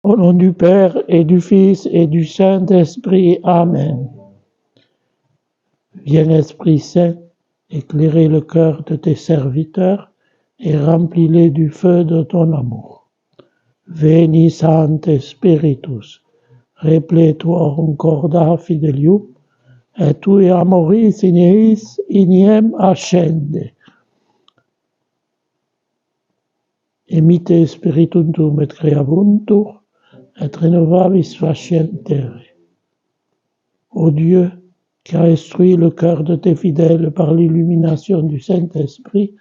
Au nom du Père et du Fils et du Saint-Esprit. Amen. Viens, Esprit Saint, éclairer le cœur de tes serviteurs et remplis-les du feu de ton amour. Veni Sancte Spiritus, repletuor concorda fidelium, et tui amoris ineis iniem ascende. Emite spiritum tuum et creavuntur, et renovavis faciam terre. Ô Dieu, qui a instruit le cœur de tes fidèles par l'illumination du Saint-Esprit,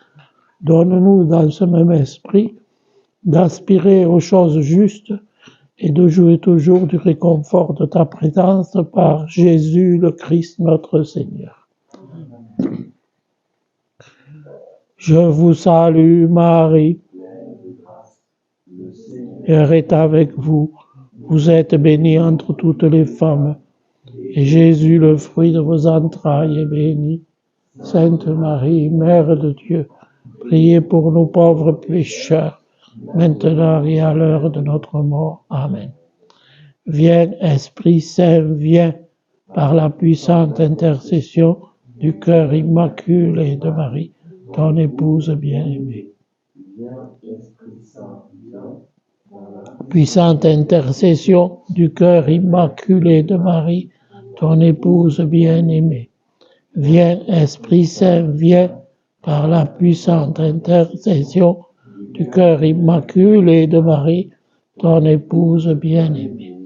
donne-nous dans ce même esprit d'aspirer aux choses justes et de jouir toujours du réconfort de ta présence par Jésus le Christ notre Seigneur. Je vous salue Marie, Père est avec vous, vous êtes bénie entre toutes les femmes, et Jésus, le fruit de vos entrailles, est béni. Sainte Marie, Mère de Dieu, priez pour nous pauvres pécheurs, maintenant et à l'heure de notre mort. Amen. Viens, Esprit Saint, viens, par la puissante intercession du cœur immaculé de Marie, ton épouse bien-aimée. Puissante intercession du cœur immaculé de Marie, ton épouse bien-aimée. Viens, Esprit Saint, viens, par la puissante intercession du cœur immaculé de Marie, ton épouse bien-aimée.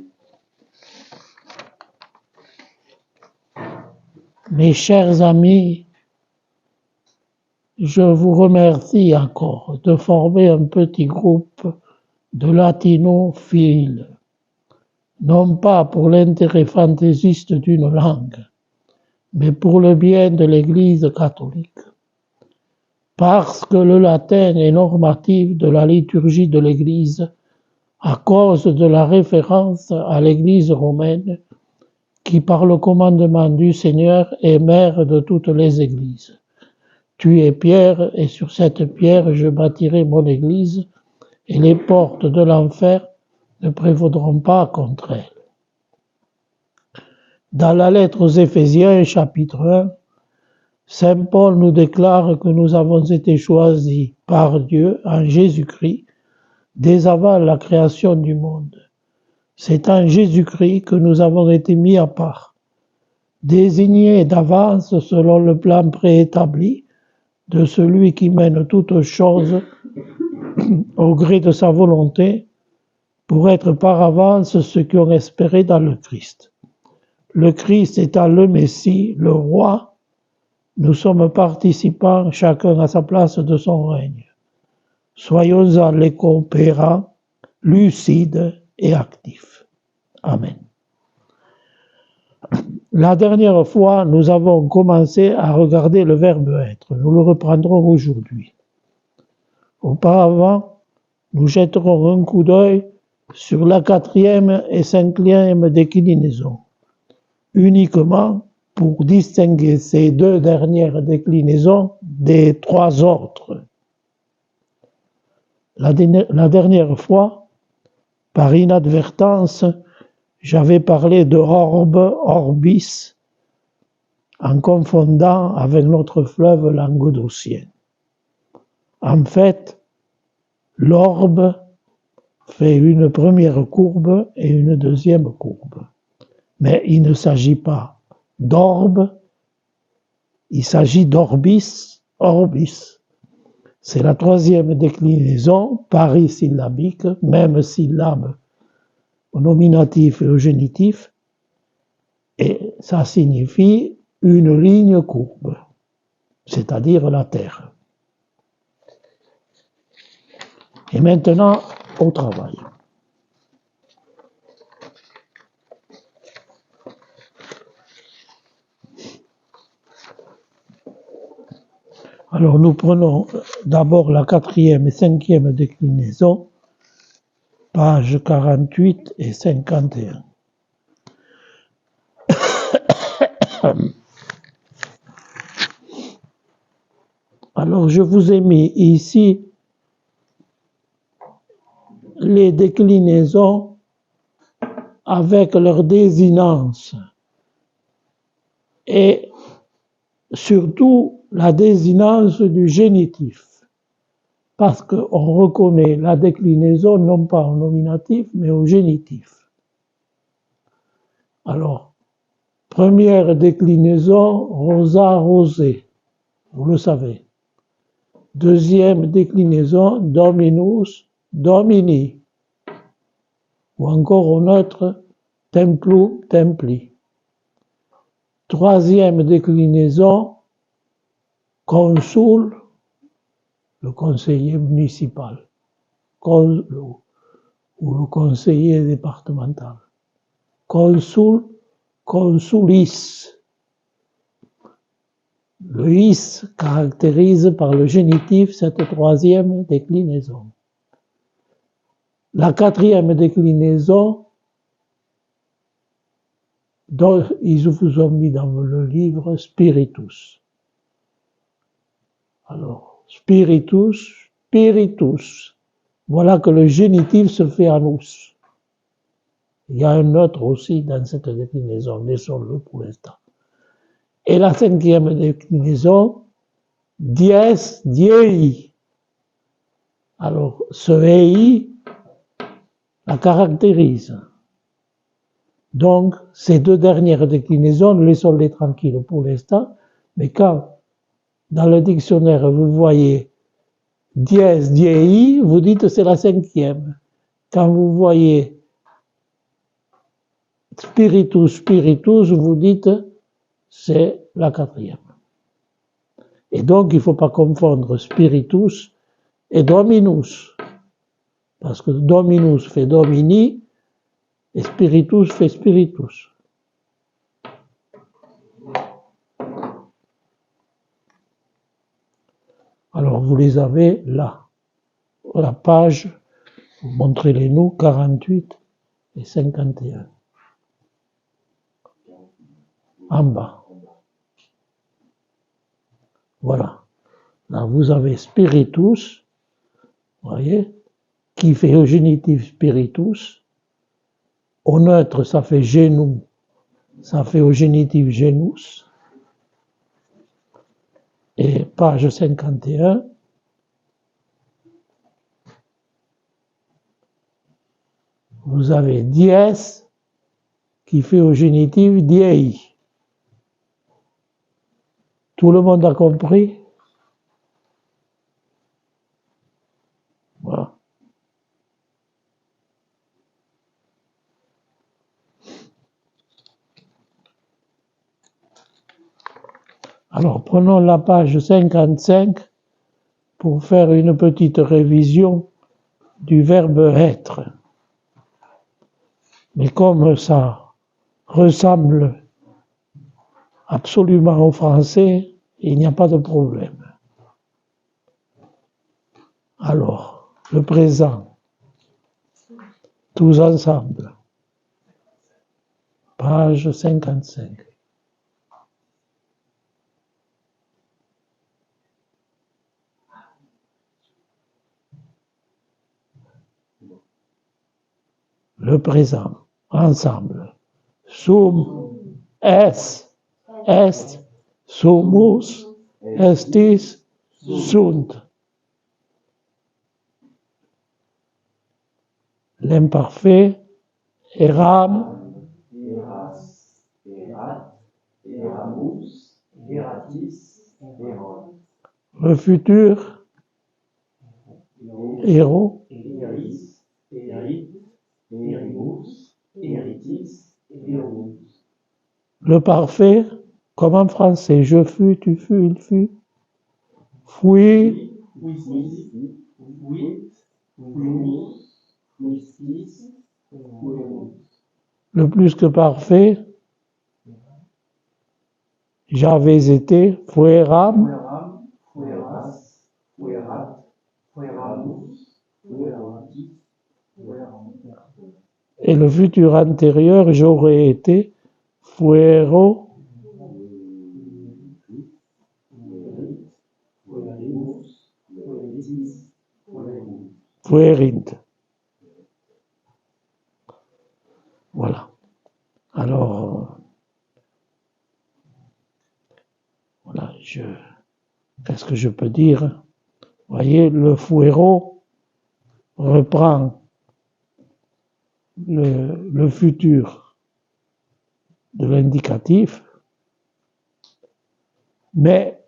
Mes chers amis, je vous remercie encore de former un petit groupe de latinophiles, non pas pour l'intérêt fantaisiste d'une langue, mais pour le bien de l'Église catholique. Parce que le latin est normatif de la liturgie de l'Église à cause de la référence à l'Église romaine qui, par le commandement du Seigneur, est mère de toutes les églises. Tu es Pierre, et sur cette pierre je bâtirai mon église, et les portes de l'enfer ne prévaudront pas contre elle. Dans la lettre aux Éphésiens, chapitre 1, Saint Paul nous déclare que nous avons été choisis par Dieu en Jésus-Christ dès avant la création du monde. C'est en Jésus-Christ que nous avons été mis à part, désignés d'avance selon le plan préétabli de celui qui mène toutes choses au gré de sa volonté, pour être par avance ceux qui ont espéré dans le Christ. Le Christ étant le Messie, le roi, nous sommes participants chacun à sa place de son règne. Soyons-en les coopérants, lucides et actifs. Amen. La dernière fois, nous avons commencé à regarder le verbe être. Nous le reprendrons aujourd'hui. Auparavant, nous jetterons un coup d'œil sur la 4e et 5e déclinaison, uniquement pour distinguer ces 2 dernières déclinaisons des 3 autres. La dernière fois, par inadvertance, j'avais parlé de orbe, orbis, en confondant avec notre fleuve languedocien. En fait, l'orbe fait une première courbe et une deuxième courbe. Mais il ne s'agit pas d'orbe, il s'agit d'orbis, orbis. C'est la 3e déclinaison parisyllabique, même syllabe au nominatif et au génitif, et ça signifie une ligne courbe, c'est-à-dire la Terre. Et maintenant, au travail. Alors nous prenons d'abord la 4e et 5e déclinaison, pages 48 et 51. Alors je vous ai mis ici les déclinaisons avec leur désinence et surtout la désinence du génitif, parce qu'on reconnaît la déclinaison non pas au nominatif mais au génitif. Alors, première déclinaison, rosa, rosé, vous le savez. Deuxième déclinaison, dominus, domini, ou encore au neutre, templum, templi. Troisième déclinaison, consul, le conseiller municipal, ou le conseiller départemental. Consul, consulis. Le is caractérise par le génitif cette troisième déclinaison. La quatrième déclinaison, dont ils vous ont mis dans le livre spiritus. Alors, spiritus, spiritus. Voilà que le génitif se fait en us. Il y a un autre aussi dans cette déclinaison, laissons-le pour l'instant. Et la cinquième déclinaison, dies, diei. Alors, ce ei la caractérise. Donc, ces deux dernières déclinaisons, laissons-les tranquilles pour l'instant, mais quand dans le dictionnaire vous voyez dies, diei, vous dites c'est la cinquième. Quand vous voyez spiritus, spiritus, vous dites c'est la quatrième. Et donc, il ne faut pas confondre spiritus et dominus. Parce que dominus fait domini et spiritus fait spiritus. Alors, vous les avez là. La page, montrez-les-nous, 48 et 51. En bas. Voilà. Là, vous avez spiritus, vous voyez, qui fait au génitif spiritus. Au neutre, ça fait genus, ça fait au génitif genus. Et page 51, vous avez dies, qui fait au génitif diei. Tout le monde a compris? Voilà. Alors, prenons la page 55 pour faire une petite révision du verbe être. Mais comme ça ressemble absolument au français, il n'y a pas de problème. Alors, le présent, tous ensemble, page 55. Le présent, ensemble. Sum, est, sumus, estis, sunt. L'imparfait, eram, eras, erat, eramus, eratis, erant. le futur, héros, Eris, erit, eribus, eritis, erumus. le parfait, comme en français, je fus, tu fus, il fut, fui, Fuisis, fuit, fuimus, fuistis, fuemus. le plus que parfait, j'avais été, fueram, Fueram, fueras, fuerat, fueramus, fueratis, fuerant. et le futur antérieur, j'aurais été, fuero, Fuerimus, fueritis, fuerumus. fuerint. Voilà. Alors, voilà, qu'est-ce que je peux dire? Vous voyez, le fuero reprend le futur de l'indicatif, mais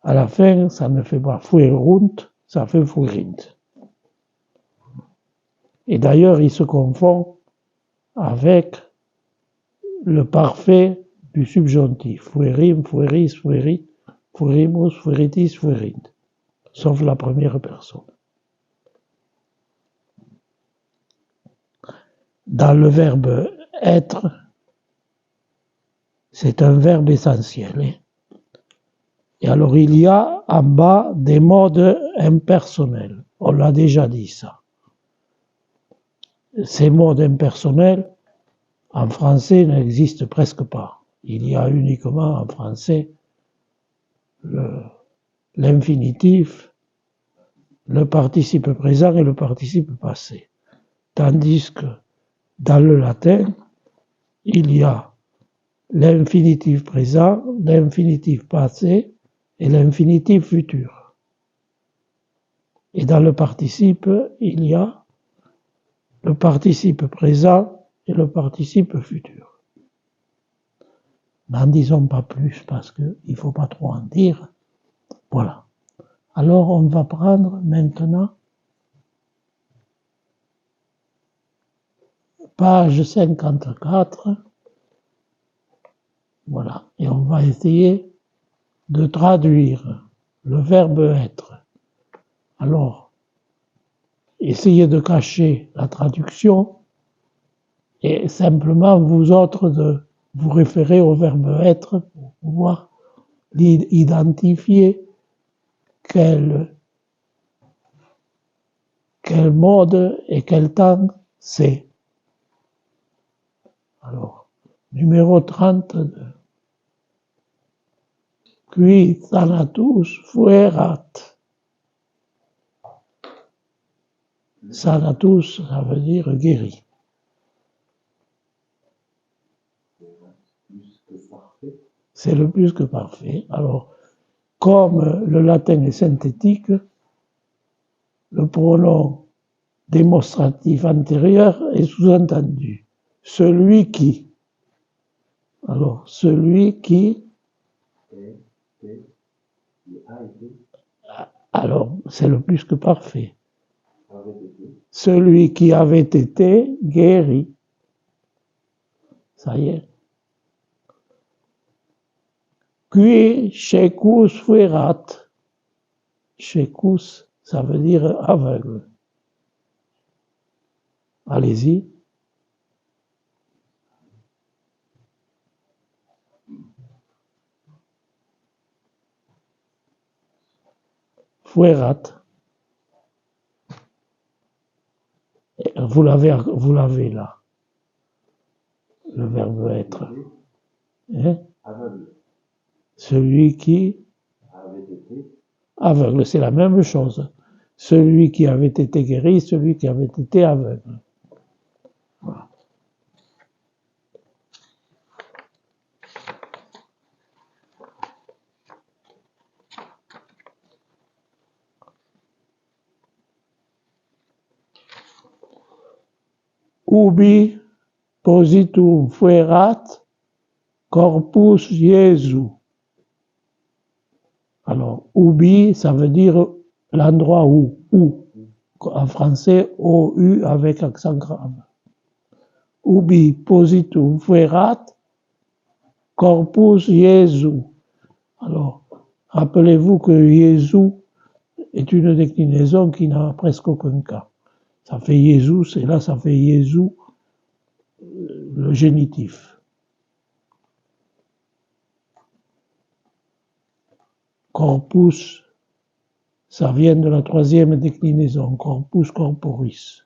à la fin, ça ne fait pas fuerunt, ça fait fuerint. Et d'ailleurs, il se confond avec le parfait du subjonctif. Fuerim, fueris, fuerit, fuerimus, fueritis, fuerint. Sauf la première personne. Dans le verbe être, c'est un verbe essentiel. Hein. Et alors, il y a en bas des modes impersonnels. On l'a déjà dit ça. Ces modes impersonnels, en français, n'existent presque pas. Il y a uniquement en français l'infinitif, le participe présent et le participe passé. Tandis que dans le latin, il y a l'infinitif présent, l'infinitif passé et l'infinitif futur. Et dans le participe, il y a le participe présent et le participe futur. N'en disons pas plus parce qu'il ne faut pas trop en dire. Voilà. Alors on va prendre maintenant page 54. Voilà. Et on va essayer de traduire le verbe être. Alors, essayez de cacher la traduction et simplement vous autres de vous référer au verbe être pour pouvoir identifier quel mode et quel temps c'est. Alors, numéro 32. Qui thanatus fuerat. Thanatus, ça veut dire guéri. C'est le plus que parfait. Alors, comme le latin est synthétique, le pronom démonstratif antérieur est sous-entendu. Celui qui. Alors, celui qui. Alors, c'est le plus que parfait. Celui qui avait été guéri. Ça y est. Qui checus fuerat. Checus, ça veut dire aveugle. Allez-y. Fuerat. Vous l'avez là. Le verbe être. Hein? Celui qui avait été aveugle, c'est la même chose. Celui qui avait été guéri, celui qui avait été aveugle. Voilà. Ubi positum fuerat corpus Jesu. Alors, ubi, ça veut dire l'endroit où. En français, OU avec accent grave. Ubi positum fuerat corpus Jesu. Alors, rappelez-vous que Jésus est une déclinaison qui n'a presque aucun cas. Ça fait Jésus, et là ça fait Jésus, le génitif. Corpus, ça vient de la troisième déclinaison, corpus corporis.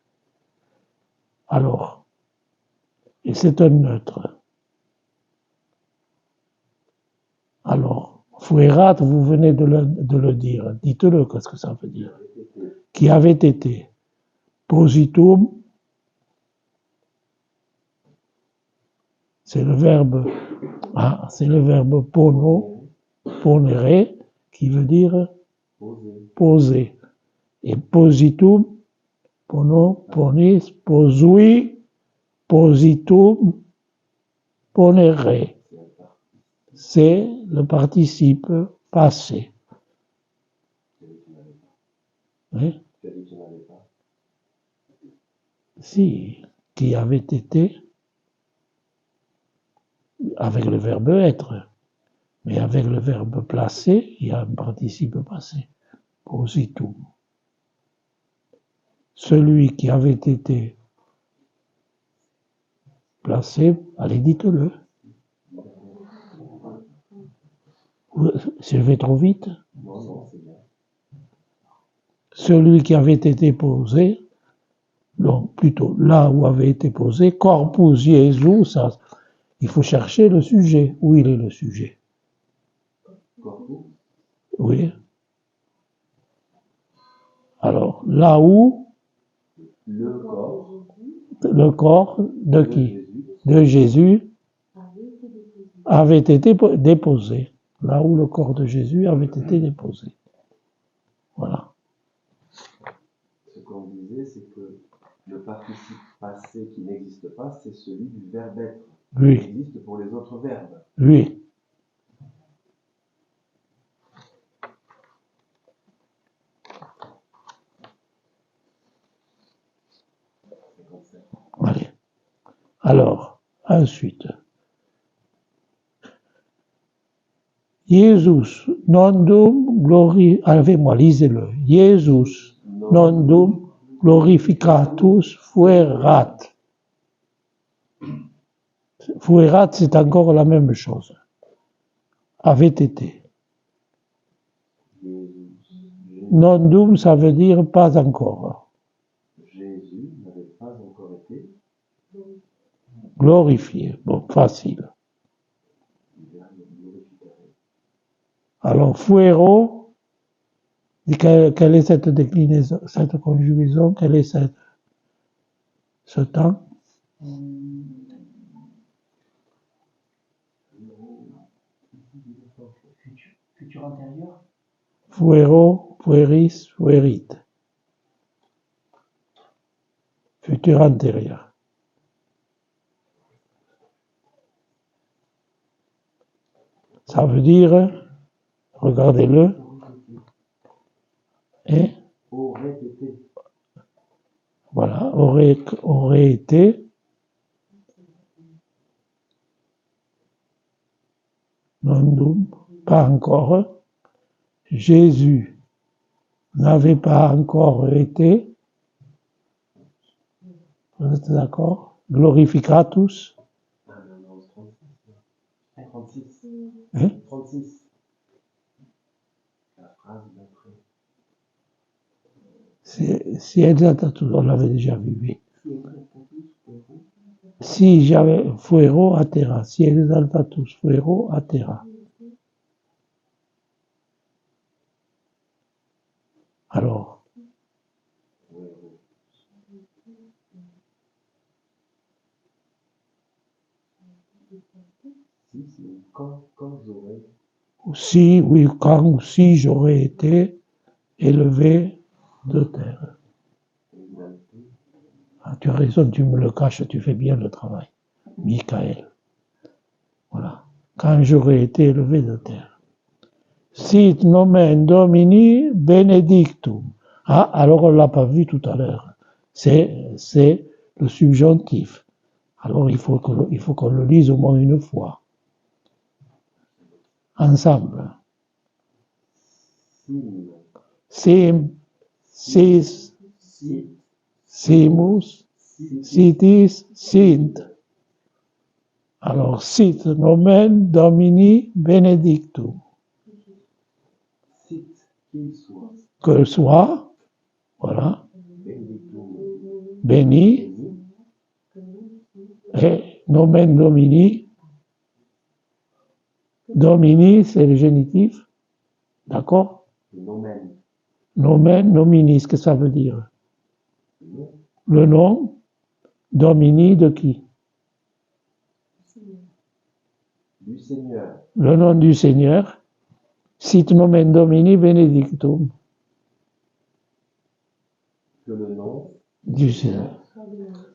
Alors, et c'est un neutre. Alors, fuerat, vous venez de le dire, dites-le, qu'est-ce que ça veut dire? Qui avait été. Positum, c'est le verbe ponere, qui veut dire poser. Et positum, pono, ponis, posui, positum, ponere. C'est le participe passé. Oui. Si, qui avait été avec le verbe être. Mais avec le verbe placer, il y a un participe passé. Positum. Celui qui avait été placé, allez, dites-le. Je vais trop vite. Celui qui avait été posé, donc plutôt là où avait été posé, corpus Jesu, ça, il faut chercher le sujet. Où il est le sujet? Oui. Alors, là où le corps de qui? De Jésus avait été déposé. Là où le corps de Jésus avait été déposé. Voilà. Ce qu'on disait, c'est que le participe passé qui n'existe pas, c'est celui du verbe être. Oui. Il existe pour les autres verbes. Oui. Allez. Alors, ensuite. Jesus nondum avec-moi, lisez-le. Jesus nondum glorificatus fuerat. Fuerat, c'est encore la même chose. Avait été. Nondum, ça veut dire pas encore. Jésus n'avait pas encore été glorifié. Bon, facile. Alors, fuero, quelle est cette déclinaison, cette conjugaison, quel est ce temps? Futur antérieur. Fuero, fueris, fuerit. Futur antérieur. Ça veut dire, regardez-le, et aurait été. Voilà, aurait été. Nondum, pas encore. Jésus n'avait pas encore été. Vous êtes d'accord? Glorificatus. 36. Hein? 36. La phrase d'après. Si exaltatus, on l'avait déjà vu, oui. Si j'avais fuero a terra, si exaltatus fuero a terra. Alors, Quand j'aurais. si, oui, quand ou si j'aurais été élevé de terre. Ah, tu as raison, tu me le caches, tu fais bien le travail. Michael. Voilà. Quand j'aurais été élevé de terre. Sit nomen Domini benedictum. Ah, alors on ne l'a pas vu tout à l'heure. C'est le subjonctif. Alors il faut qu'on le lise au moins une fois. Ensemble. Sim, sis, simus, sitis, sint. Alors, sit nomen Domini benedictum. Sit, qu'il soit. Que soit, voilà, béni, et nomen Domini. Domini, c'est le génitif, d'accord? Nomen. Nomen, nominis, que ça veut dire? Le nom, Domini de qui? du Seigneur. Le nom du Seigneur. Sit nomen Domini benedictum. Que le nom Du Seigneur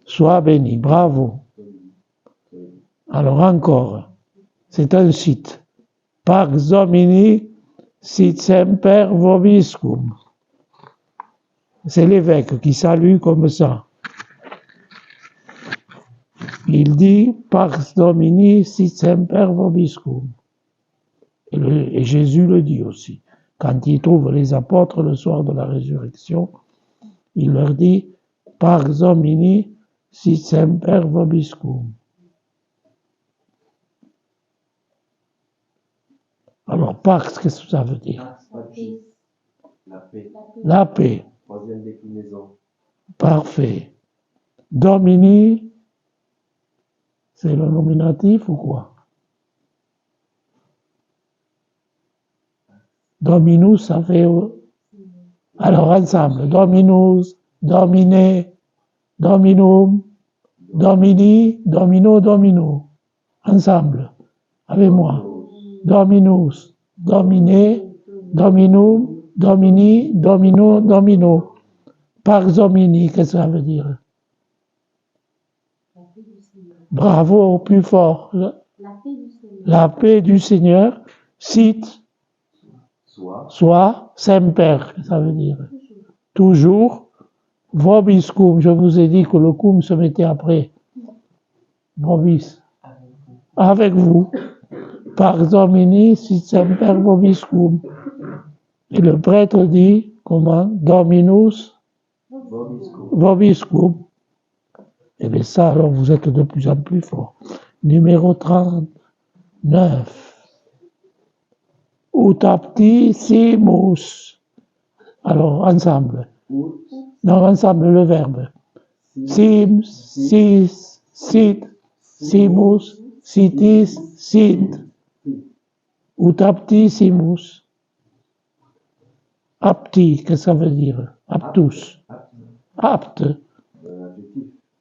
soit béni. Bravo. Alors encore, c'est un site. Pax Domini sit semper vobiscum. C'est l'évêque qui salue comme ça. Il dit Pax Domini sit semper vobiscum. Et Jésus le dit aussi. Quand il trouve les apôtres le soir de la résurrection, il leur dit Pax Domini sit semper vobiscum. Alors, Pax, qu'est-ce que ça veut dire? La paix. La paix. Troisième déclinaison. Parfait. Domini, c'est le nominatif ou quoi? Dominus, ça fait... Alors, ensemble. Dominus, Domine, Dominum, Domini, Domino, Domino. Ensemble. Avec moi. Dominus, Domine, Dominum, Domini, Domino, Domino. Pax Domini, qu'est-ce que ça veut dire? Bravo, plus fort. La paix du Seigneur, sit, soit, semper, ça veut dire. Toujours. Vobiscum, je vous ai dit que le cum se mettait après. Vobis. Avec vous. Pax Domini sit semper vobiscum. Et le prêtre dit, comment? Dominus vobiscum. Et bien ça, alors vous êtes de plus en plus fort. Numéro 39. Ut aptissimus. Alors, ensemble. Non, ensemble, le verbe. Sim, sis, sit, simus, sitis, sint. Ut aptissimus. Apti, qu'est-ce que ça veut dire? Aptus. Apte.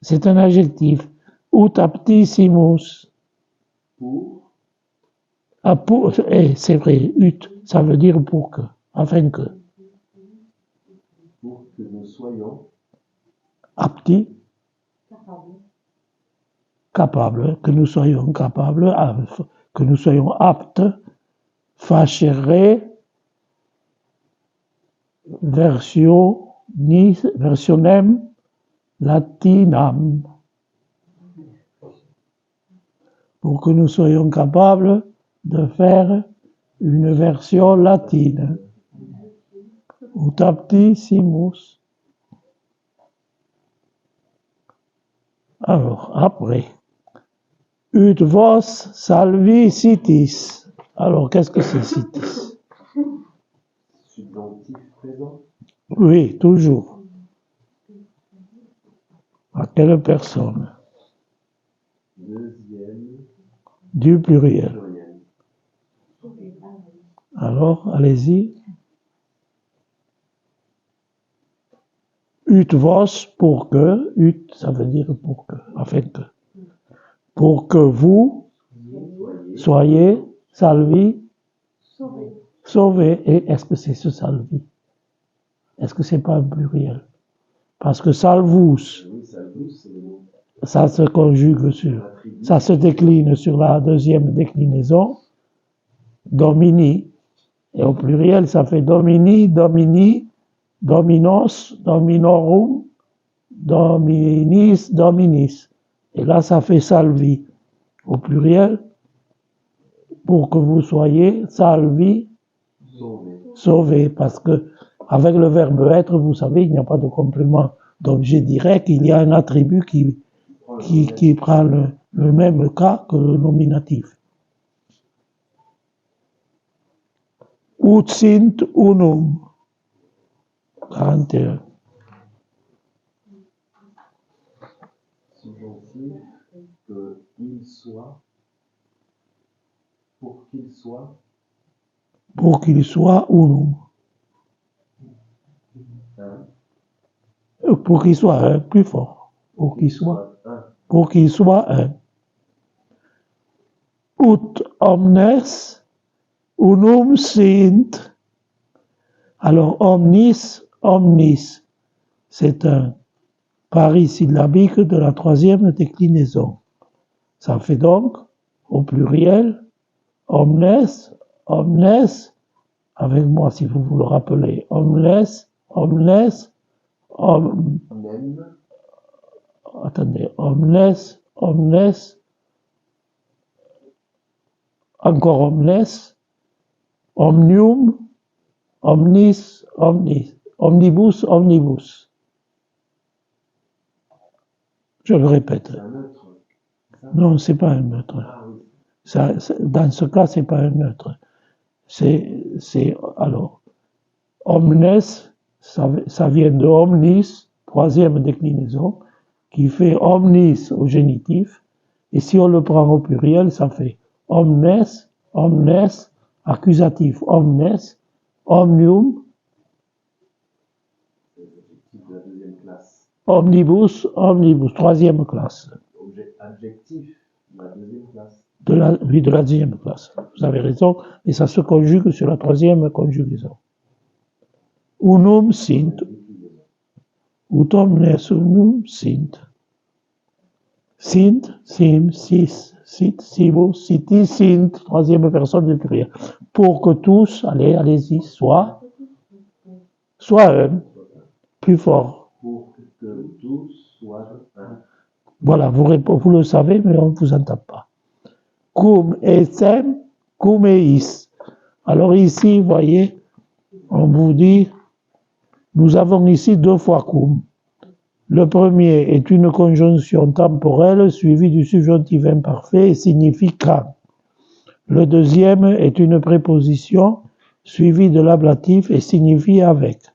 C'est un adjectif. Ut aptissimus. Ah, pour, c'est vrai, ut, ça veut dire pour que, afin que. Pour que nous soyons Apti. Capables, que nous soyons capables, que nous soyons aptes, facere, versionem latinam. Pour que nous soyons capables de faire une version latine. Ut aptissimus. Alors, après. Ut vos salvi sitis. Alors, qu'est-ce que c'est sitis? subjonctif présent. Oui, toujours. À quelle personne? Deuxième Du pluriel. pluriel. Alors, allez-y. Ut vos, pour que. Ut, ça veut dire pour que, afin que. Pour que vous soyez salvi, sauvés. Et est-ce que c'est ce salvi? Est-ce que c'est pas un pluriel? Parce que salvus, Oui, salvus, c'est le mot. ça se conjugue sur, ça se décline sur la deuxième déclinaison, domini. Et au pluriel, ça fait domini, domini, dominos, dominorum, dominis, dominis. Et là, ça fait salvi. Au pluriel, pour que vous soyez salvi, Sauvé. sauvés. Parce que, avec le verbe être, vous savez, il n'y a pas de complément d'objet direct, il y a un attribut qui prend le même cas que le nominatif. Ut sint unum. 41. Subjonctif, que il soit, pour qu'il soit, Pour qu'il soit unum. un, Pour qu'il soit un, plus fort. Pour qu'il soit, un. pour qu'il soit un. ut omnes unum sint. Alors, omnis, c'est un parisyllabique de la troisième déclinaison. Ça fait donc, au pluriel, omnes, avec moi si vous vous le rappelez, omnes, attendez, omnes, encore omnes, omnium, omnis, omnibus. Je le répète. Non, c'est pas un neutre. Dans ce cas, c'est pas un neutre. Alors, omnes, ça vient de omnis, troisième déclinaison, qui fait omnis au génitif, et si on le prend au pluriel, ça fait omnes, accusatif omnes, omnium, omnibus, troisième classe. Adjectif, la deuxième classe. De la deuxième classe. Vous avez raison, et ça se conjugue sur la troisième conjugaison. Unum sint, ut omnes unum sint. Sint, sim, sis, sit, sibus, sitis, sint, troisième personne du pluriel. Pour que tous, allez-y, soient un, plus fort. Pour que tous soient un. Voilà, vous le savez, mais on ne vous entend pas. Cum esem, cum eis. Alors ici, vous voyez, on vous dit, nous avons ici deux fois cum. Le premier est une conjonction temporelle suivie du subjonctif imparfait et signifie quand. Le deuxième est une préposition suivie de l'ablatif et signifie avec.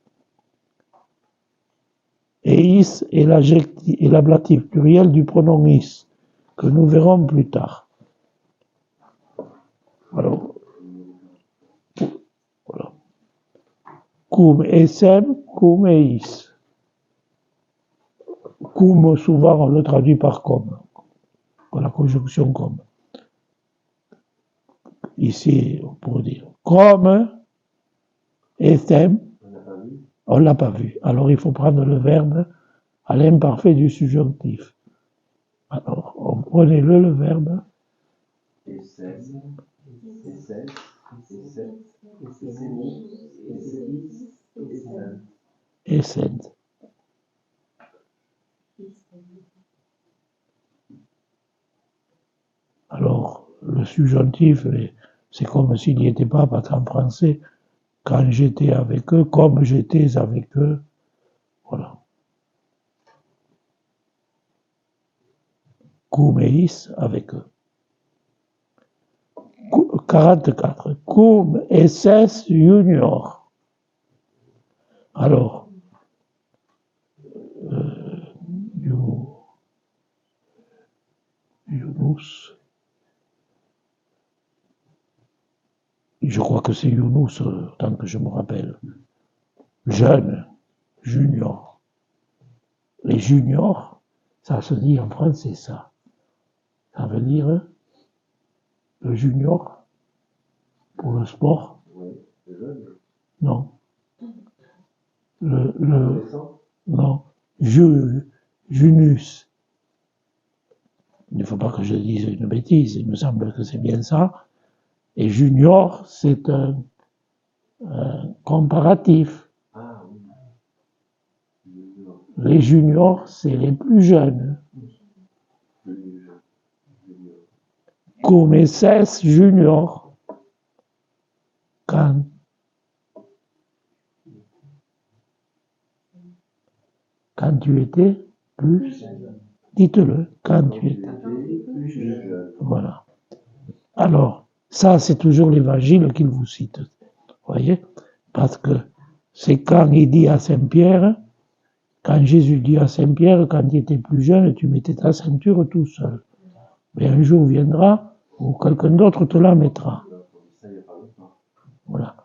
Et is est l'ablatif pluriel du pronom is, que nous verrons plus tard. Alors, voilà. Cum esem, cum eis. Cum, souvent, on le traduit par comme, la conjonction comme. Ici, on pourrait dire comme, esem, on ne l'a pas vu. Alors, il faut prendre le verbe à l'imparfait du subjonctif. Alors, on prenait le verbe. Essed. Alors, le subjonctif, c'est comme s'il n'y était pas, parce qu'en français, quand j'étais avec eux, comme j'étais avec eux, voilà. Cum eis, avec eux. 44. Cum esses junior. Alors, Yunus. Je crois que c'est Yunus, tant que je me rappelle. Jeune, junior. Les juniors, ça se dit en français, ça. Ça veut dire le junior pour le sport. Non. Non. Junus. Il ne faut pas que je dise une bêtise, il me semble que c'est bien ça. Et junior, c'est un comparatif. Les juniors, c'est les plus jeunes. Cum esses junior. Quand tu étais plus, dites-le, quand tu étais plus jeune. Voilà. Alors, ça, c'est toujours l'évangile qu'il vous cite. Vous voyez? Parce que c'est quand il dit à Saint-Pierre, quand Jésus dit à Saint-Pierre, quand il était plus jeune, tu mettais ta ceinture tout seul. Mais un jour viendra où quelqu'un d'autre te la mettra. Voilà.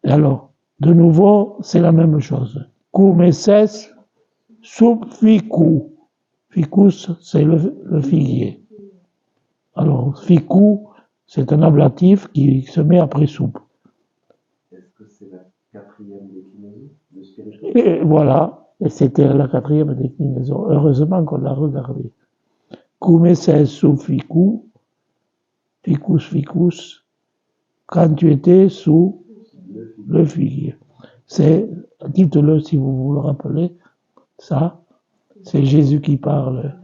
Et alors, de nouveau, c'est la même chose. Cum esses sub ficu. Ficus, c'est le figuier. Alors, ficu, C'est un ablatif qui se met après soupe. Est-ce que c'est la quatrième déclinaison de spirituel? Et voilà, et c'était la quatrième déclinaison. Heureusement qu'on l'a regardé. Come sei su ficus, ficus, quand tu étais sous le figuier. C'est, dites-le si vous vous le rappelez, ça, c'est Jésus qui parle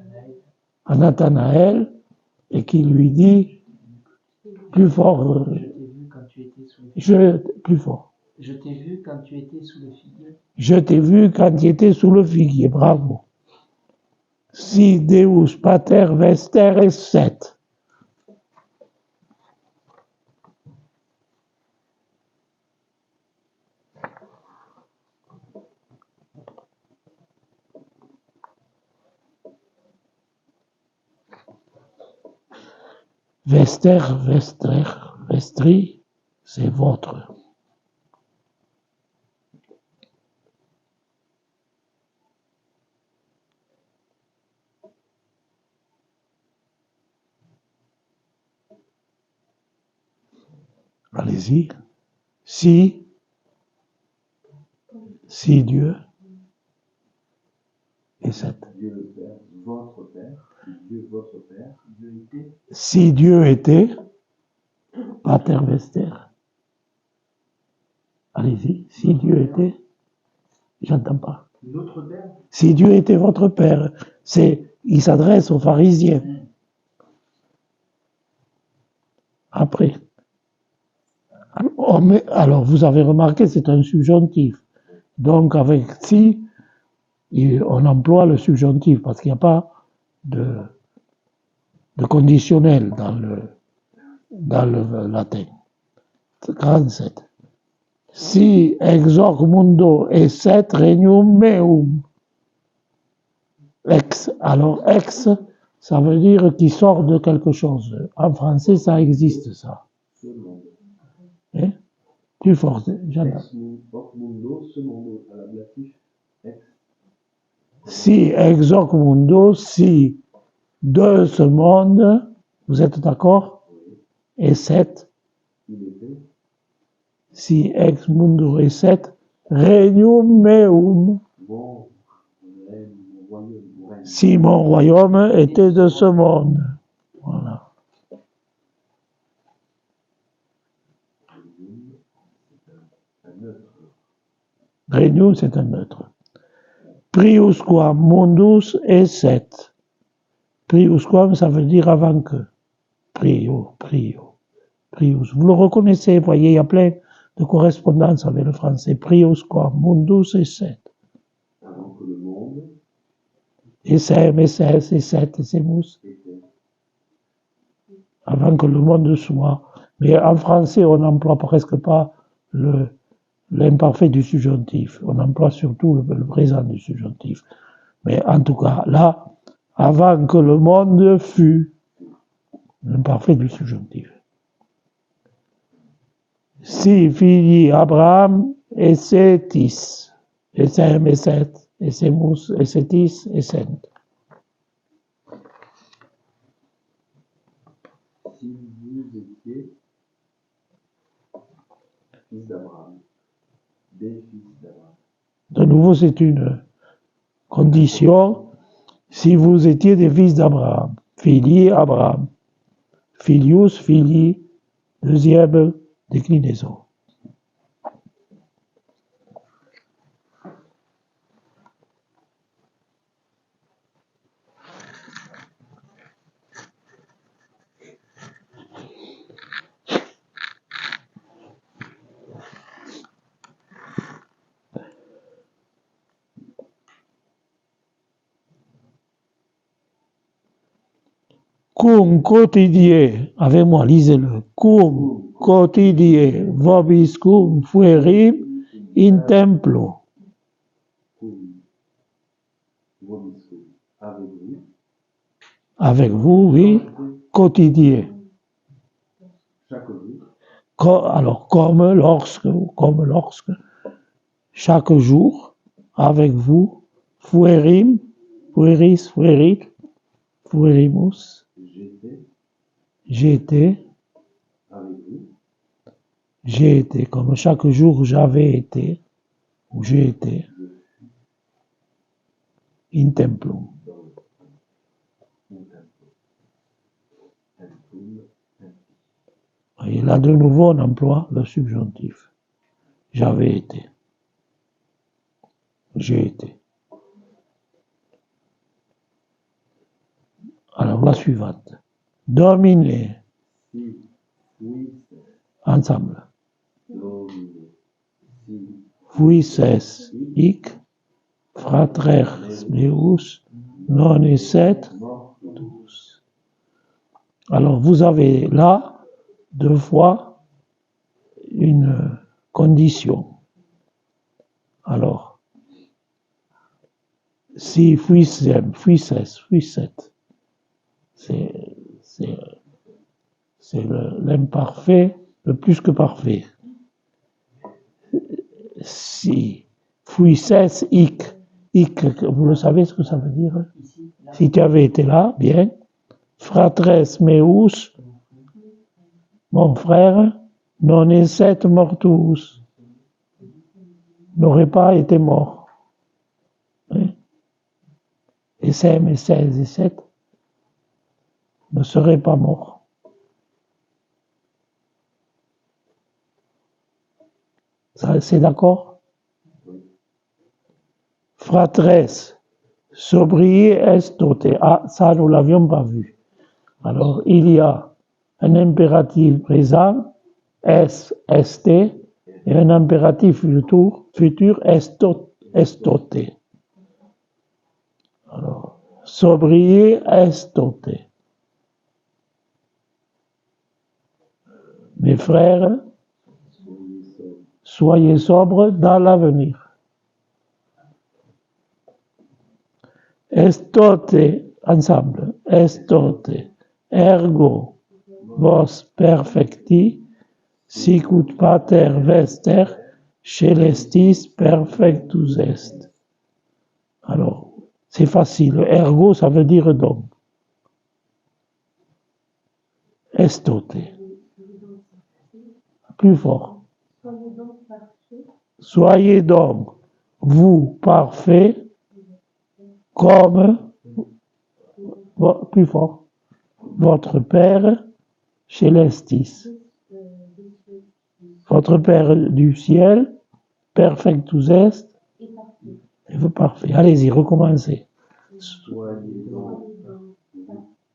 à Nathanaël et qui lui dit plus fort, Je t'ai vu quand tu étais sous le figuier. plus fort. Je t'ai vu quand tu étais sous le figuier. Je t'ai vu quand tu étais sous le figuier, bravo. Si Deus pater vester esset. Vester, vestri, c'est votre. Allez-y. Si Dieu et cette. Dieu le Père, votre Père, Dieu votre Père, Dieu était. Si Dieu était, pater vester. Allez-y. Si Dieu était, j'entends pas. Notre Père. Si Dieu était votre Père, il s'adresse aux pharisiens. Après. Alors, vous avez remarqué, c'est un subjonctif. Donc, avec si, on emploie le subjonctif parce qu'il n'y a pas de conditionnel dans le latin. 47. Si ex hoc mundo esset regnum meum. Ex. Alors, ex, ça veut dire qu'il sort de quelque chose. En français, ça existe, ça. Ce monde. Hein? Plus fort, j'entends. Ex hoc mundo, ce monde, à l'ablatif, ex. Si ex hoc mundo, si de ce monde, vous êtes d'accord? Et 7, Il était. si ex mundo et 7, regnum meum. Mon royaume, mon règne. Si mon royaume était de ce monde. Voilà. Un neutre. Regnum, c'est un neutre. Priusquam mundus esset. Priusquam, ça veut dire avant que. Prius. Vous le reconnaissez, vous voyez, il y a plein de correspondances avec le français. Priusquam mundus esset. Avant que le monde Essem, esses, esset, essemus. était. Avant que le monde soit. Mais en français, on n'emploie presque pas l'imparfait du subjonctif. On emploie surtout le présent du subjonctif. Mais en tout cas, là, avant que le monde fût, l'imparfait du subjonctif. Si filii Abraham essetis, essem, esset, essemus, essetis, essent. Si vous étiez fils d'Abraham, des fils d'Abraham. De nouveau, c'est une condition. Si vous étiez des fils d'Abraham, filii Abraham, filius, filii, deuxième déclinaison. Cum quotidie, avec moi, lisez-le. Cum quotidie vobiscum fuerim in templo. Cum vobiscum, avec vous. Avec vous, oui. Quotidien. Chaque jour. Alors, comme lorsque, chaque jour, avec vous, fuerim, fueris, fuerit, fuerimus. J'étais. J'étais J'ai été, comme chaque jour j'avais été, ou j'ai été, in templum. Et là, de nouveau, on emploie le subjonctif. J'avais été. J'ai été. Alors, la suivante. Dominer. Ensemble. Fuisses hic, fratres meus, non esset tuus. Alors, vous avez là, deux fois, une condition. Alors, si fuissem, fuisses, fuisset, c'est l'imparfait, le plus que parfait. Si fuisses hic, vous le savez ce que ça veut dire? Si tu avais été là, bien. Fratres meus, mon frère, non esset mortus, n'aurait pas été mort. Hein? Et 5 et 16 et 7 ne seraient pas morts. Ça, c'est d'accord? Fratres, sobrier est doté. Ah, ça, nous ne l'avions pas vu. Alors, il y a un impératif présent, est, est, et un impératif futur, est doté. Alors, sobrier est doté. Mes frères, soyez sobres dans l'avenir. Estote, ensemble, estote, ergo, vos perfecti, sicut pater vester, celestis perfectus est. Alors, c'est facile. Ergo, ça veut dire donc. Estote. Plus fort. Soyez donc, vous, parfaits, comme, plus fort, votre Père Célestis. Votre Père du ciel, perfectus est, et vous parfait. Allez-y, recommencez.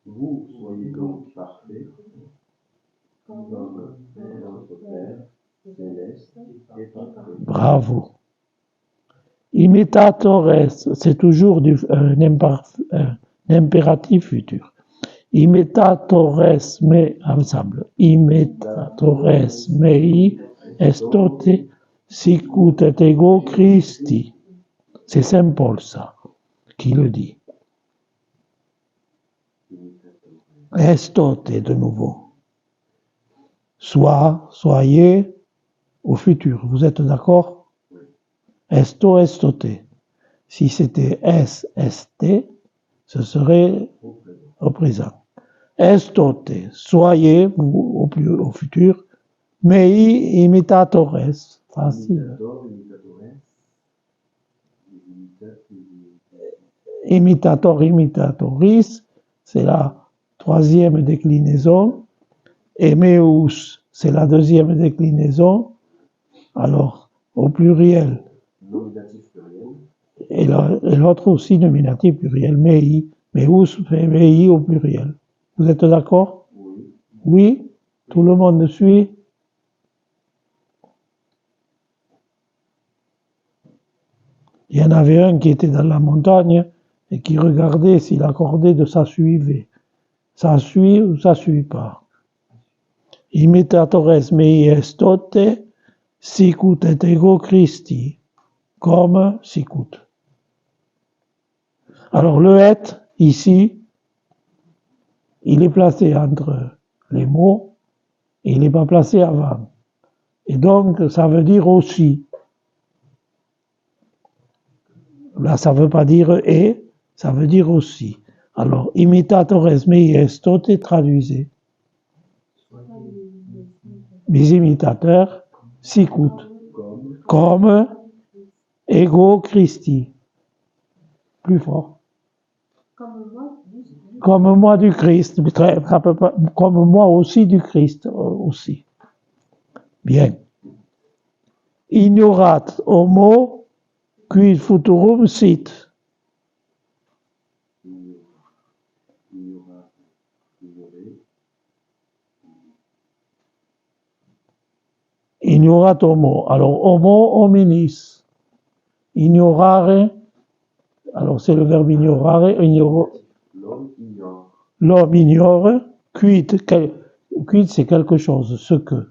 Vous soyez donc parfaits, comme votre Père céleste est parfait. Bravo. Imitatores, c'est toujours un impératif futur. Imitatores me, ensemble. Imitatores mei estote sicut et ego Christi. C'est Saint Paul, ça, qui le dit. Estote, de nouveau. Soyez au futur. Vous êtes d'accord? Esto, estote. Si c'était es, est, ce serait au présent. Estote, soyez au futur, mei imitatores. Facile. Imitator, imitatoris, c'est la troisième déclinaison. Et meus, c'est la deuxième déclinaison. Alors, au pluriel. Nominatif pluriel. Et l'autre aussi, nominatif pluriel. Mei, meus, mei au pluriel. Vous êtes d'accord? Oui. Oui? Tout le monde suit? Il y en avait un qui était dans la montagne et qui regardait si la cordée de ça suivait. Ça suit ou ça suit pas. Imitatores mei estote, sicut et ego Christi, comme sicut. Alors le et, ici, il est placé entre les mots et il n'est pas placé avant. Et donc, ça veut dire aussi. Là, ça ne veut pas dire et, ça veut dire aussi. Alors, imitatores mei estote, traduisez. Mes imitateurs sicut, comme ego Christi. Plus fort. Comme moi du Christ. Comme moi aussi du Christ. Aussi. Bien. Ignorat homo quid futurum sit. Ignorat homo. Alors, homo hominis. Ignorare. Alors, c'est le verbe ignorare. L'homme ignore. Quid, c'est quelque chose. Ce que.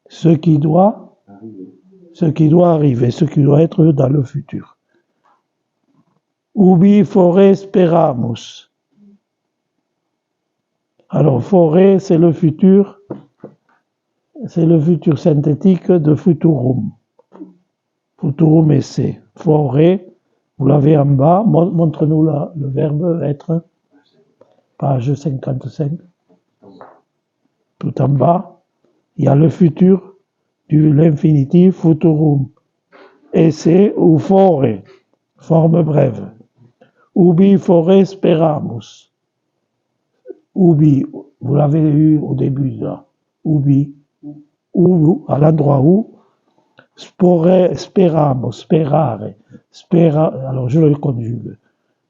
Ce qui doit arriver. Ce qui doit être dans le futur. Ubi fore speramus. Alors, forêt, c'est le futur synthétique de futurum. Futurum esse. Forêt, vous l'avez en bas. Montre-nous le verbe être. Page 55. Tout en bas, il y a le futur de l'infinitif futurum. Esse ou forêt. Forme brève. Ubi fore speramus. Ubi, vous l'avez eu au début là. Ubi, où, à l'endroit où, speramo, sperare, alors je le conjugue.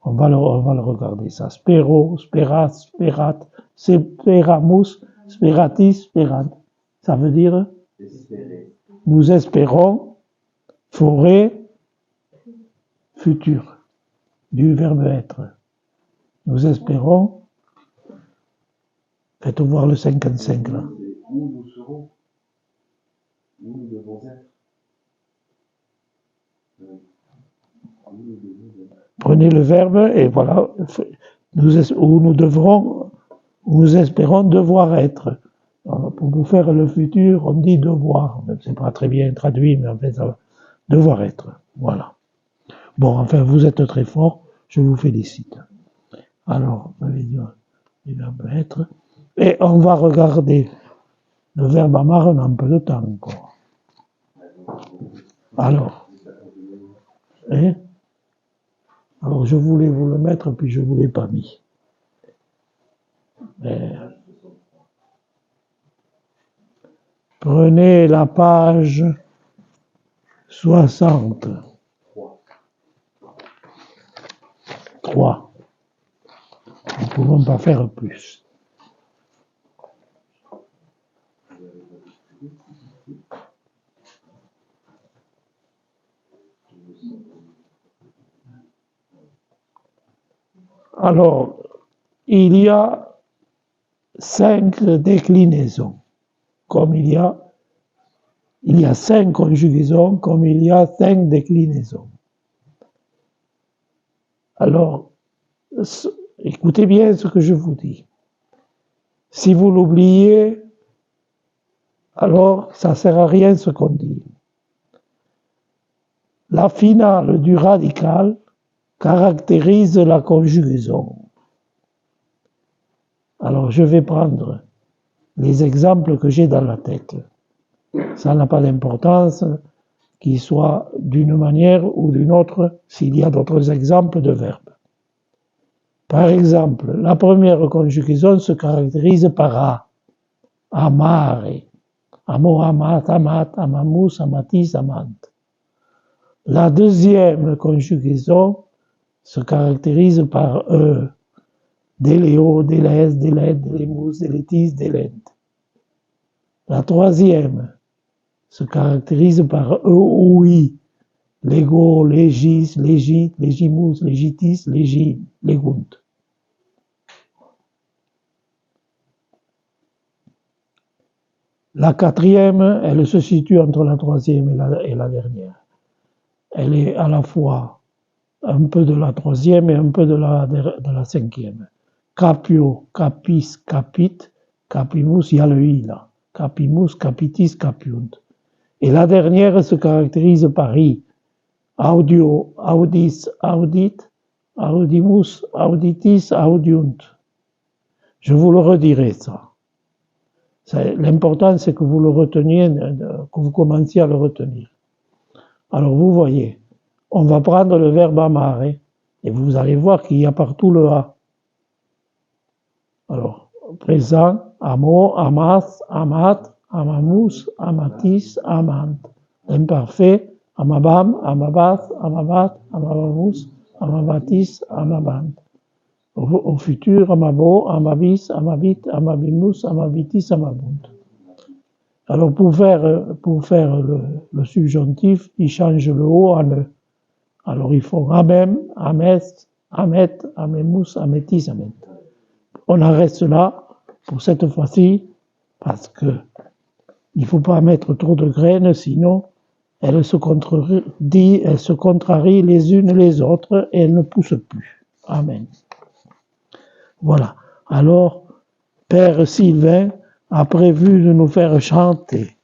On va le regarder ça. Spero, sperat, sperat, speramus, speratis, sperat. Ça veut dire nous espérons, forêt, futur, du verbe être. Nous espérons. Faites voir le 55 là. Où nous serons, où nous devons être. Prenez le verbe et voilà, où nous espérons devoir être. Alors, pour vous faire le futur, on dit devoir. C'est pas très bien traduit, mais en fait, ça va. Devoir être. Voilà. Bon, enfin, vous êtes très fort, je vous félicite. Alors, on va dire le verbe être. Et on va regarder le verbe amar en un peu de temps encore. Alors, alors je voulais vous le mettre, puis je ne vous l'ai pas mis. Prenez la page 60. 3. Nous ne pouvons pas faire plus. Alors, il y a 5 déclinaisons, comme il y a 5 conjugaisons, comme il y a 5 déclinaisons. Alors, écoutez bien ce que je vous dis. Si vous l'oubliez, alors ça ne sert à rien ce qu'on dit. La finale du radical caractérise la conjugaison. Alors, je vais prendre les exemples que j'ai dans la tête. Ça n'a pas d'importance qu'ils soient d'une manière ou d'une autre s'il y a d'autres exemples de verbes. Par exemple, la première conjugaison se caractérise par a. Amare. Amo, amat, amat, amamus, amatis, amant. La deuxième conjugaison se caractérise par e. Deleo, deles, deled, delemus, deletis, delent. La troisième se caractérise par e ou i. Lego, legis, legit, legimus, legitis, legin, legunt. La quatrième, elle se situe entre la troisième et la dernière. Elle est à la fois un peu de la troisième et un peu de la cinquième. Capio, capis, capit, capimus, il y a le i là. Capimus, capitis, capiunt. Et la dernière se caractérise par i. Audio, audis, audit, audimus, auditis, audiunt. Je vous le redirai, ça. L'important, c'est que vous le reteniez, que vous commenciez à le retenir. Alors, vous voyez, on va prendre le verbe amare, et vous allez voir qu'il y a partout le a. Alors, présent, amo, amas, amat, amamus, amatis, amant. Imparfait, amabam, amabat, amabat, amabamus, amabatis, amabant. Au futur, amabo, amabis, amabit, amabimus, amabitis, amabunt. Alors, pour faire le subjonctif, ils changent le O en E. Alors, ils font amem, ames, amet, amemus, ametis, amet. On en reste là pour cette fois-ci, parce que il ne faut pas mettre trop de graines, sinon elles se contrarient les unes les autres et elles ne poussent plus. Amen. Voilà. Alors, Père Sylvain a prévu de nous faire chanter.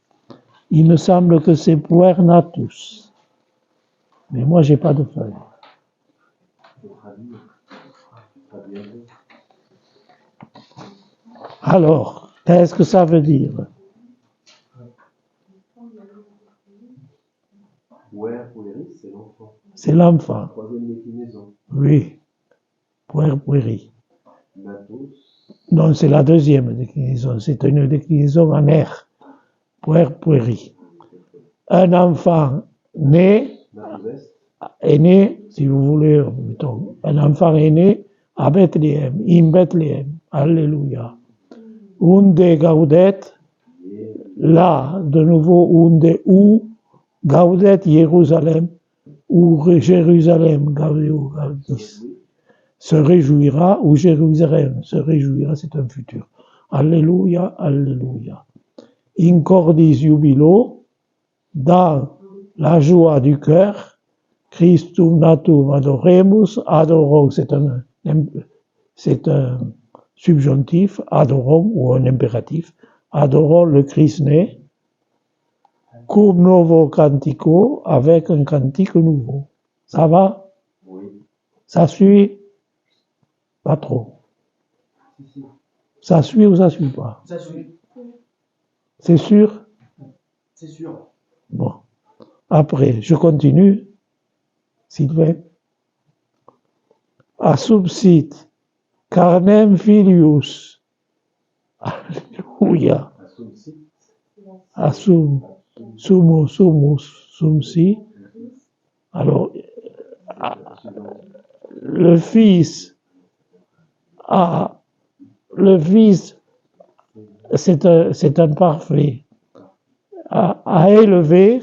Il me semble que c'est Puernatus. Mais moi, j'ai pas de feuille. Alors, qu'est-ce que ça veut dire? C'est l'enfant. C'est l'enfant. Troisième déclinaison. Oui. Pueri. Natus. Non, c'est la deuxième déclinaison. C'est une déclinaison en R. Pueri. Un enfant né, est né, si vous voulez, mettons, un enfant est né à Bethléem, in Bethléem. Alléluia. Unde gaudet, là, de nouveau, unde, où, gaudet Jérusalem, ou Jérusalem, gaudis, se réjouira, ou Jérusalem se réjouira, c'est un futur. Alléluia, alléluia. In cordis jubilo, dans la joie du cœur, Christum natum adoremus, adorons, c'est un subjonctif, adorons, ou un impératif, adorons le Christ né, cum novo cantico, avec un cantique nouveau. Ça va? Oui. Ça suit? Pas trop. Ça suit ou ça suit pas? Ça suit. C'est sûr? C'est sûr. Bon. Après, je continue. Sylvain. Assumpsit carnem filius. Alléluia. Sumsi. Alors, le Fils, c'est un parfait. À élever,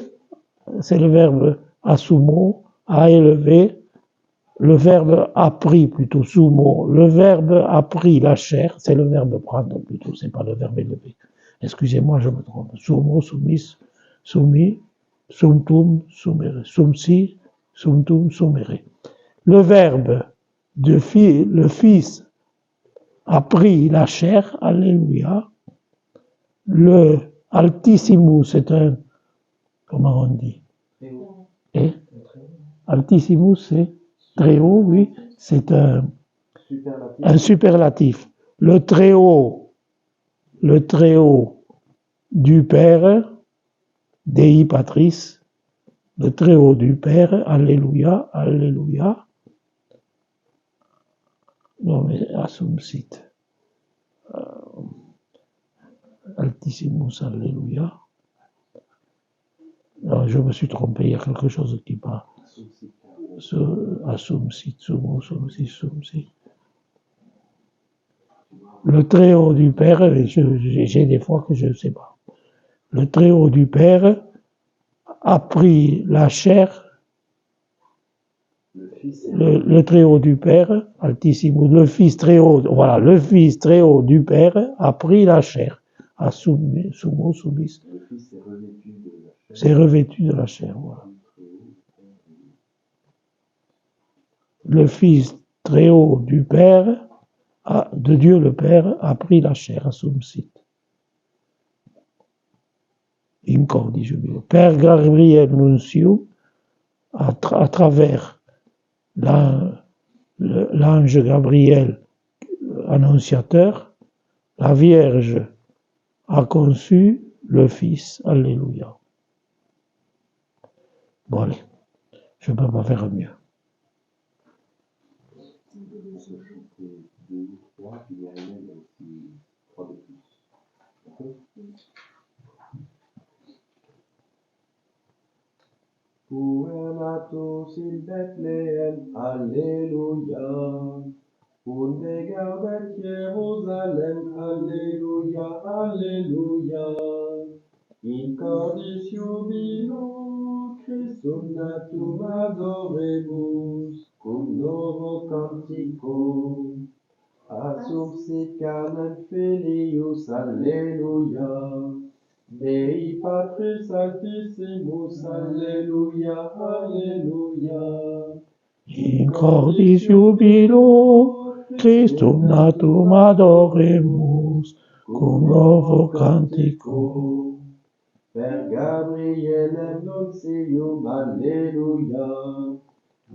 c'est le verbe assumo, à élever. Le verbe a pris, plutôt sumo. Le verbe a pris la chair, c'est le verbe prendre plutôt, c'est pas le verbe élever. Excusez-moi, je me trompe. Sumo, soumis, soumis, sumtum, sumere. Sumsi, sumtum, sumere. Le verbe le Fils a pris la chair, alléluia. Le Altissimus, c'est un, comment on dit? Et Altissimus, c'est très haut, oui, c'est un superlatif. Le très haut du Père, Dei Patris, le très haut du Père, alléluia, alléluia. Non, mais Assumpsit. Altissimus, alléluia. Non, je me suis trompé, il y a quelque chose qui part. Assumpsit, sumo, sumsi. Le très haut du Père, j'ai des fois que je ne sais pas. Le très haut du Père a pris la chair. Le très haut du Père, Altissimus, le Fils très haut, voilà, le Fils très haut du Père a pris la chair. Sumo, subis. Le Fils est revêtu de la chair. C'est revêtu de la chair, voilà. Le Fils très haut du Père, de Dieu le Père, a pris la chair, Assumpsit. In cordi jubilo. Père Gabriel Nuncium, à travers l'ange Gabriel annonciateur, La Vierge a conçu le Fils. Alléluia. Bon, allez, je ne peux pas faire mieux. Puellatus in Bethlehem, Alléluia. Undegabet Jerusalem, Alléluia, Alléluia. In cordis jubilo, Christum natum adoremus, cum novo cantico. Assumpsit carnem filius, Alléluia. Dei Patris Altissimus, Alleluia, Alleluia. In cordis jubilo, Christum natum adoremus, cum novo cantico. Per Gabrielem nuntium, Alleluia.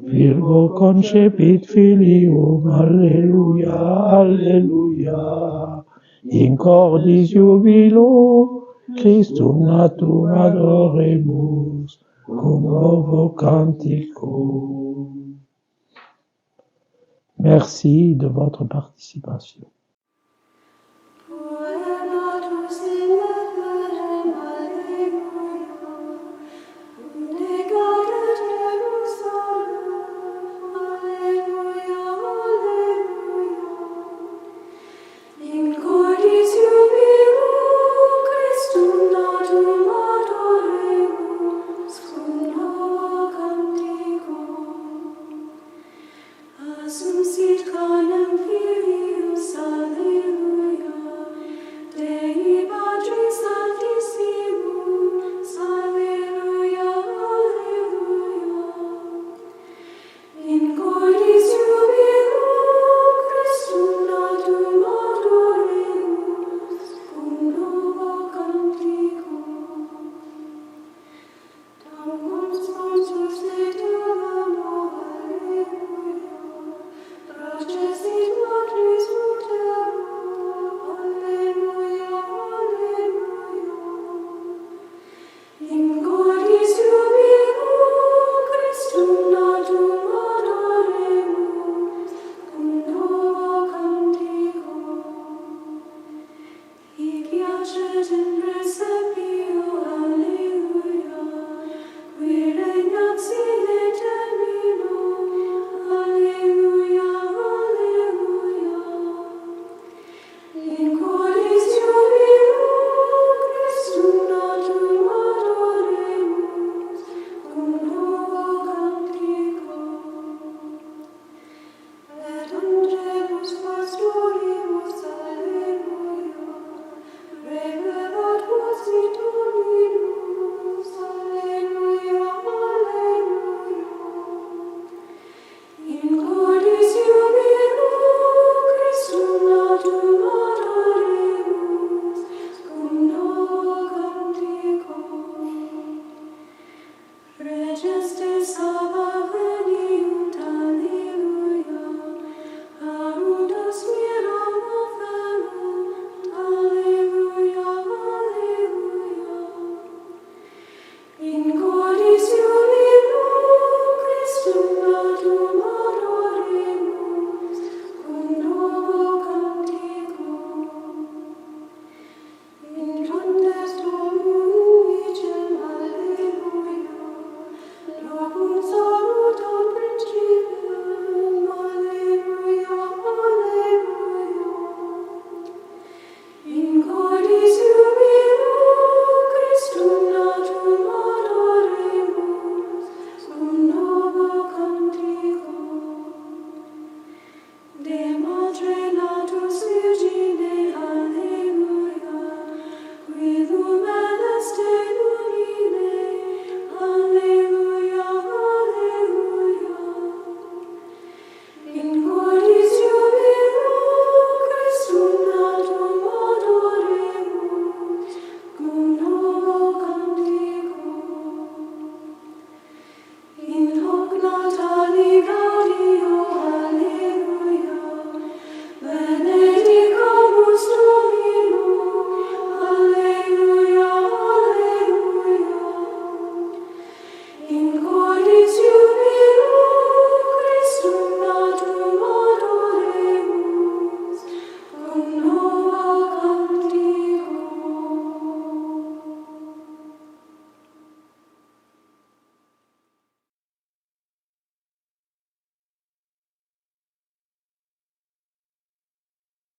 Virgo concepit filium, Alleluia, Alleluia. In cordis jubilo, Christum natum adoremus, cum novo cantico. Merci de votre participation.